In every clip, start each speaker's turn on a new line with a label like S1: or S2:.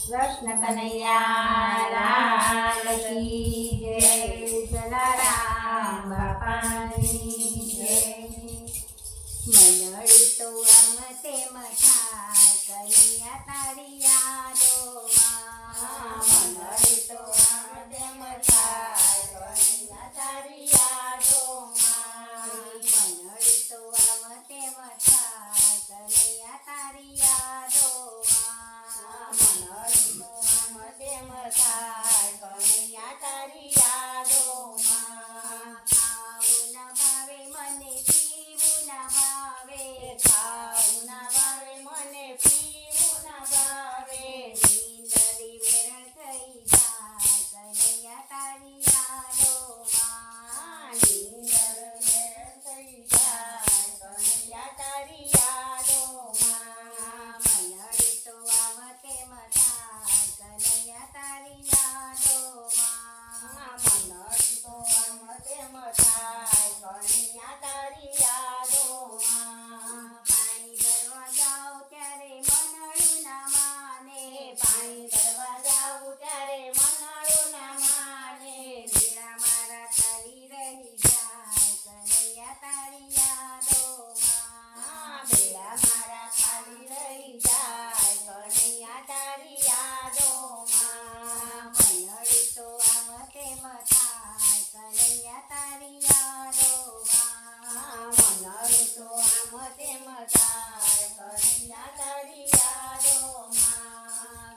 S1: કૃષ્ણ કનૈયા લાલ કી જય, જલારામ બાપાની જય. મંડળી તો આમ તેમ થાય કનૈયા તારી યાદોમાં. મંડળી તો આમ તેમ થાય કનૈયા તારી યાદોમાં. મંડળી તો આમ તેમ થાય કનૈયા તારી યાદોમાં. મંડળી તો આમ તેમ થાય કનૈયા તારી યાદોમાં. ખાવું ના ભાવે મને પીવું ના ભાવે, ખાવું ના ભાવે મને પીવું ના ભાવે. નીંદરી વેરણ થઈ જાય કનૈયા તારી યાદોમાં. નીંદર વેરણ થઈ જાય કનૈયા તારી યાદોમાં. મંડળી તો આમ તેમ થાય કનૈયા તારી યાદોમાં. મંડળી તો આમ તેમ થાય કનૈયા તારી યાદોમાં. પાણી ભરવા જાઉં ત્યારે મનડું ના માને, પાણી ભરવા જાઉં ત્યારે મનડું ના માને. બેડા મારા ખાલી રહી જાય કનૈયા તારી યાદોમાં. બેડા મારા ખાલી રહી જાય કનૈયા તારી યાદોમાં. મંડળી તો આમ તેમ થાય કનૈયા તારી યાદોમાં. મંડળી તો આમ તેમ થાય કનૈયા તારી યાદોમાં.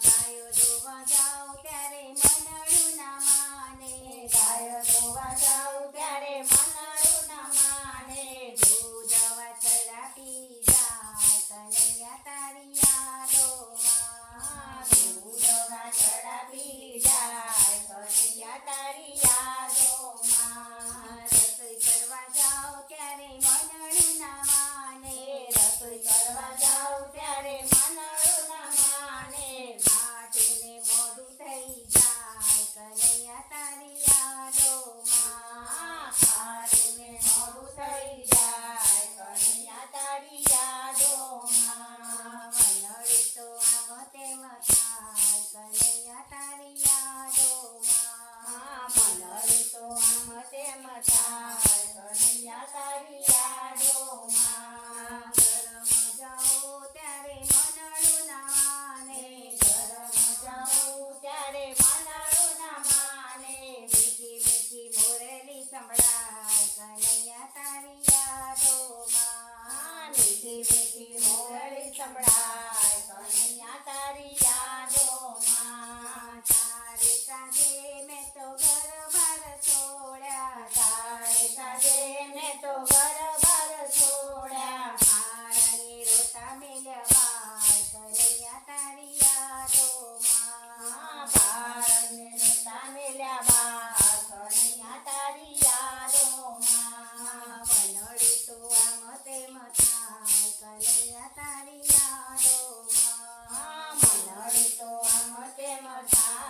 S1: ગાયો દોવા જાઉં ત્યારે મનડું ના માને, ગાયો દોવા જાઉં ત્યારે મનડું ના માને. દૂધ વાછરડા પી જાય કનૈયા તારી યાદોમાં. દૂધ વાછરડા પી જાય કનૈયા તારી યાદોમાં. રસોઈ કરવા જાઉં ત્યારે મનડું ના માને, રસોઈ કરવા જાઉં ત્યારે મનડું ના માને. ખાટું ને મોઢું થઈ જાય કનૈયા તારી યાદોમાં. ખાટું ને મોઢું થઈ જાય કનૈયા તારી યાદોમાં. મંડળી તો આમ તેમ થાય કનૈયા તારી યાદોમાં. મંડળી તો આમ તેમ થાય કનૈયા તારી યાદોમાં. ઘરમાં જાઉં ત્યારે મનડું ના માને, ઘરમાં જાઉં ત્યારે મનડું ના માને. મીઠી મીઠી મોરલી સંભળાય કનૈયા તારી યાદોમાં. મીઠી મીઠી મોરલી સંભળાય કનૈયા તારી યાદોમાં. તારે કાંઠે મેં તો ઘર-બાર છોડ્યા, તારે કાંઠે મેં તો ઘર-બાર છોડ્યા. મારાને રોતા મેલ્યા બાર કનૈયા તારી યાદોમાં. બાળને રોતા મેલ્યા બાર કનૈયા તારી યાદોમાં. મંડળી તો આમ તેમ થાય કનૈયા તારી યાદોમાં. મંડળી તો આમ તેમ થાય